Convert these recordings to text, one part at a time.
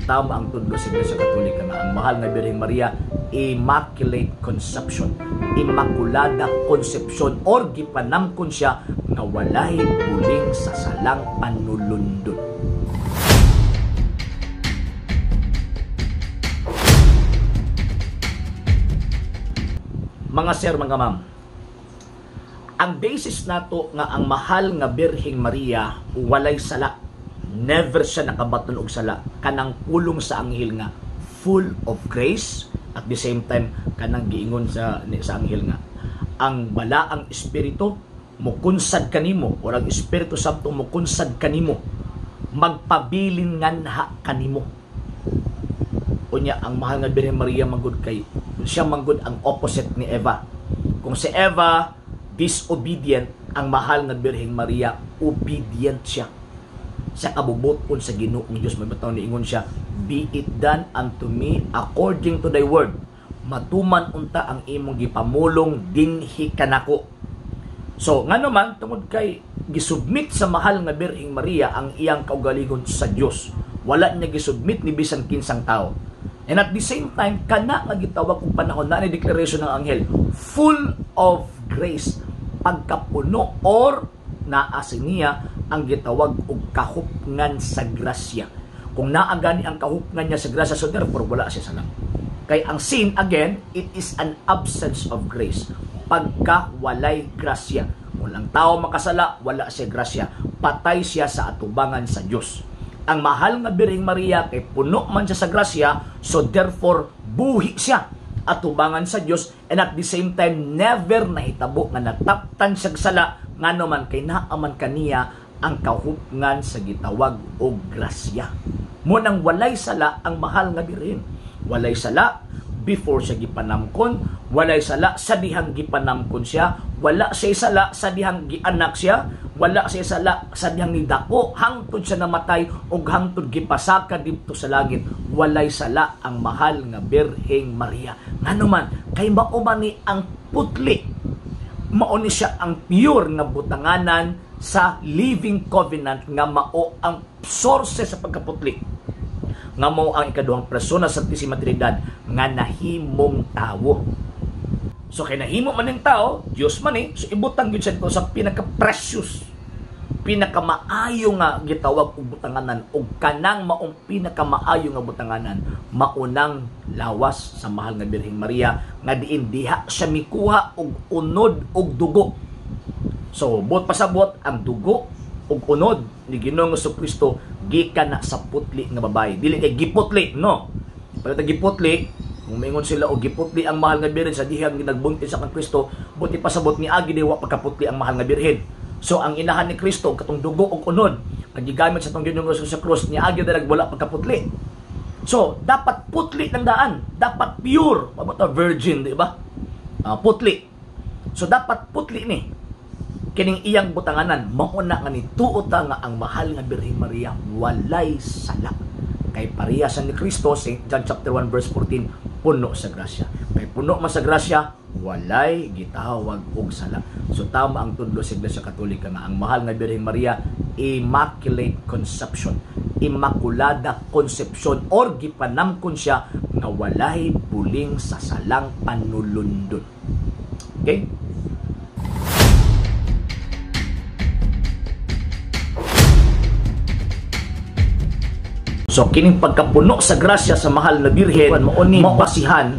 tama ang tudlo sa Iglesia Katolika nga ang mahal nga Birheng Maria, Immaculate Conception, Immaculada Conception, or gipanamkon siya nga walay buling sa salang panulundon. Mga sir, mga ma'am, ang basis nato nga ang mahal nga Birheng Maria walay sala, never siya nakabaton og sala, kanang pulong sa anghel nga full of grace, at the same time kanang giingon sa anghel nga ang balaang espiritu mukunsad kanimo, or ang Espiritu Santo mukunsad kanimo, magpabilin nganha kanimo. Unya ang mahal nga Birheng Maria manggod kay siya manggod ang opposite ni Eva. Kung si Eva disobedient, ang mahal nga Birheng Maria obedient siya. Sa kabubuton sa Ginoong Dios, may bataw niingon siya, be it done unto me according to thy word. Matuman unta ang imong gipamulong dinhi kanako. So nga naman tungod kay gisubmit sa mahal nga Birheng Maria ang iyang kaugalingon sa Dios, wala niya gisubmit ni bisan kinsang tao. And at the same time, kana nga gitawag kong panahon na ni declaration ng anghel, full of grace, pagkapuno or naasa niya ang gitawag og kahupngan sa grasya. Kung naagani ang kahupngan niya sa grasya, so therefore wala siya sala. Kay ang sin, again, it is an absence of grace. Pagka walay grasya. Kung ang tao makasala, wala siya grasya. Patay siya sa atubangan sa Diyos. Ang mahal nga Birheng Maria kay puno man siya sa grasya, so therefore buhi siya atubangan sa Dios, and at the same time never nahitabo nga nataptan siya sala ngano man kay naaman kaniya ang kahupngan sa gitawag og grasya. Mo nang walay sala ang mahal nga Birhen. Walay sala before siya gipanamkon, walay sala sa dihang gipanamkon siya, wala siya sala sa dihang gianak siya, wala siya sala sa dihang nidako hangtod siya namatay ug hangtod gipasaka didto sa langit. Walay sala ang mahal nga Birheng Maria. Ngano man kay mao man ni ang putli, mao ni siya ang pure nga butanganan sa living covenant, nga mao ang source sa pagkaputli, nga mao ang ikaduhang persona sa Santisima Trinidad nga nahimong tawo. So kay nahimo man ning tao, Dios man so ibutang gyud siya sa pinaka-precious, pinakamaayo nga gitawag og butanganan, og kanang maong pinakamaayo nga butanganan maunang lawas sa mahal nga Birheng Maria, nga diin diha siya mikuha og unod og dugo. So bot pasabot ang dugo ug unod ni Ginoong Jesucristo gikan na sa putli nga babae, dili kay giputli, no. Pagka giputli, kung maingon sila og giputli ang mahal nga Birhen sa dihang nagbuntis sa kang Kristo, buti pasabot ni agi diwa pagkaputli ang mahal nga Birhen. So ang inahan ni Kristo katong dugo ug unod nagigamit sa tong Ginoong sa krus, ni agi dalag wala pagkaputli. So dapat putli ng daan, dapat pure, mabata virgin, di ba? Putli. So dapat putli ni kining iyang butanganan, mauna nga ni tuota nga ang mahal nga Birheng Maria walay sala. Kay pareha sa ni Kristo, St. John chapter 1 verse 14, puno sa grasya. Kay puno man sa grasya, walay gitawag og sala. So tama ang tudlo sa Iglesia Katolika nga ang mahal nga Birheng Maria, Immaculate Conception, Immaculada Conception, or gipanamkon siya nga walay buling sa salang panulundon. Okay? So kining pagkapuno sa grasya sa mahal na Birhen, mauni mabasihan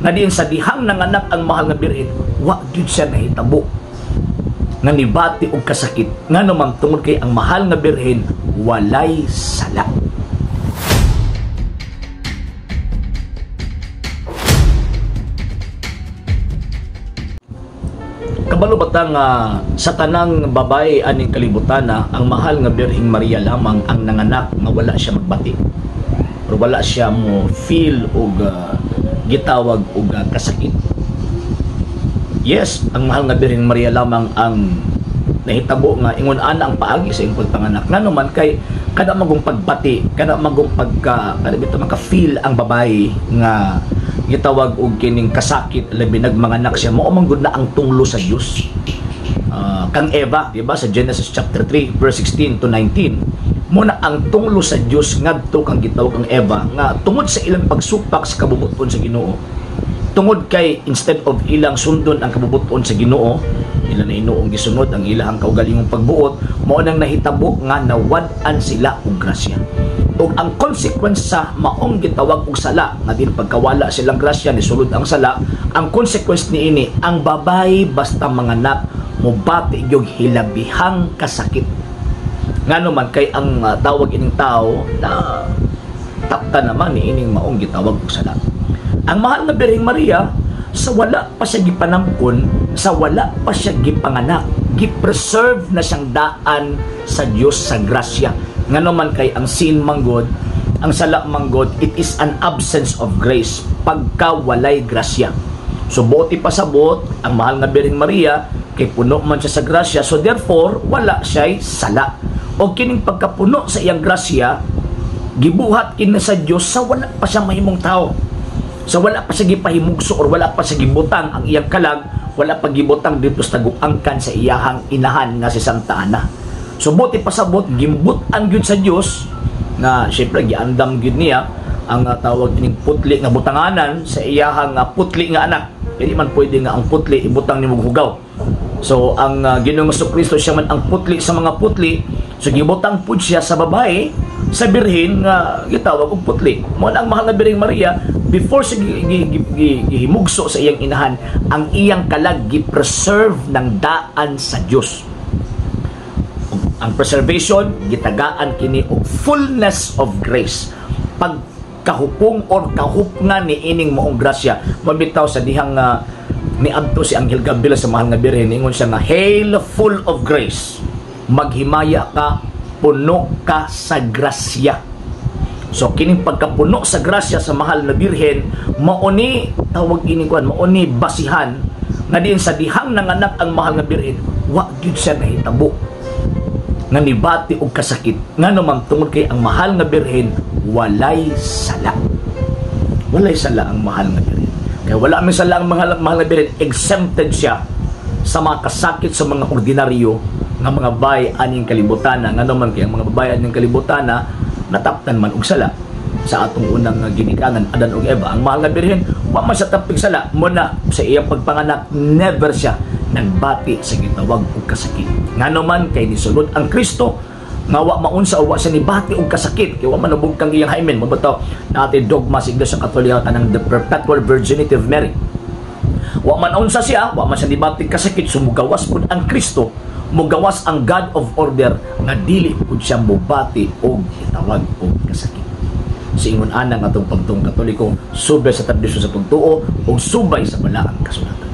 nga diin sa dihang nanganak ang mahal nga Birhen, wa gyud siya nahitabo nga nibati og kasakit, nga naman tungod kay ang mahal nga Birhen walay sala. Kabalo batang sa tanang babae aning kalibutan ang mahal nga Birheng Maria lamang ang nanganak nga wala siya magbati, or wala siya mo feel og gitawag og kasakit. Yes, ang mahal nga Birheng Maria lamang ang nahitabo nga ingon ana ang paagi sa iyong panganak. Ngano man kay kada magong pagbati, kada magong kada bitaw maka-feel ang babae nga gitawag og kining kasakit labi nagmanganak siya, mao man gud na ang tunglo sa Dios. Kang Eva, di ba, sa Genesis chapter 3 verse 16 to 19, muna ang tunglo sa Dios ngadto kang gitawag ang Eva nga tungod sa ilang pagsupak sa kabubuton sa Ginoo, tungod kay instead of ilang sundon ang kabubuton sa Ginoo, ilang na inuong gisunod ang ilang kaugalingong pagbuot, mao nang nahitabo nga nawad-an sila og grasya. Ug ang consequence sa maong gitawag og sala nga din pagkawala silang grasya ni sulod ang sala, ang consequence niini ang babayi basta manganak mobati gyud hilabihang kasakit. Ngano man kay ang tawag ining tao na tapta naman ni ining maong gitawag og sala. Ang mahal na Birheng Maria, sa wala pa siya gipanamkon, sa wala pa siya gipanganak, gipreserve na siyang daan sa Dios sa grasya. Ngano man kay ang sin manggod, ang sala manggod, it is an absence of grace, pagka walay grasya. So buti pasabot ang mahal nga Birheng Maria kay puno man siya sa grasya, so therefore wala siya'y sala. O kining pagkapuno sa iyang grasya, gibuhat kini sa Dios sa wala pa siya mahimong tao, sa wala pa siya gipahimugso or wala pa siya gibutang ang iyang kalag, wala pa gibutang dito sa taguangkan sa iyahang inahan nga si Santa Ana. So buti pasabot gimbutan gyud sa Dios nga syempre giandam gyud niya ang tawag ning putli nga butanganan sa iyahang putli nga anak. Dili man pwede nga ang putli ibutang nimo hugaw. So ang Ginoong Jesucristo siya man ang putli sa mga putli. So gibutang pud siya sa babae, sa birhen nga gitawag og putli. Mo ang mahal nga Birheng Maria, before siya gihimugso sa iyang inahan, ang iyang kalag gi-preserve ng daan sa Dios. Ang preservation gitagaan kini og fullness of grace, pagkahupong or kahupngan ni ining moong grasya. Mabitaw sa dihang niadto si Anghel Gabriel sa mahal nga Birhen, ingon siya nga, "Hail full of grace, maghimaya ka, puno ka sa grasya." So kining pagkapuno sa grasya sa mahal na Birhen, mauni tawag ini kuan, mauni basihan nga diin sa dihang nanganak ang mahal nga Birhen, wa gyud siya nahitabo nga nibati og kasakit. Ngano man tungod kay ang mahal nga Birhen walay sala. Walay sala ang mahal nga Birhen. Kaya wala man sala ang mahal nga Birhen, exempted siya sa mga kasakit sa mga ordinaryo nga mga babae aning kalibutan. Ngano man kay ang mga babae aning kalibutan nataptan man og sala sa atong unang ginikanan Adan ug Eva. Ang mahal nga Birhen wa man siya tapig sala, muna sa iyang pagpanganak never siya nagbati sa gitawag og kasakit. Ngano man kay nisulod ang Kristo nga wa maunsa o wa siya nibati og kasakit, kay wa man ubog kang iyang hymen. Mabataw natin dogma sa Iglesia Katolika kanang the perpetual virginity of Mary. Wa man unsa siya, wa man siya nibati kasakit, sumugawas pud ang Kristo, mugawas ang God of order nga dili pud siya mobati og gitawag og kasakit. Siingon ana nga atong pagtuong Katoliko, subay sa tradisyon sa pagtuo ug subay sa balaang kasulatan.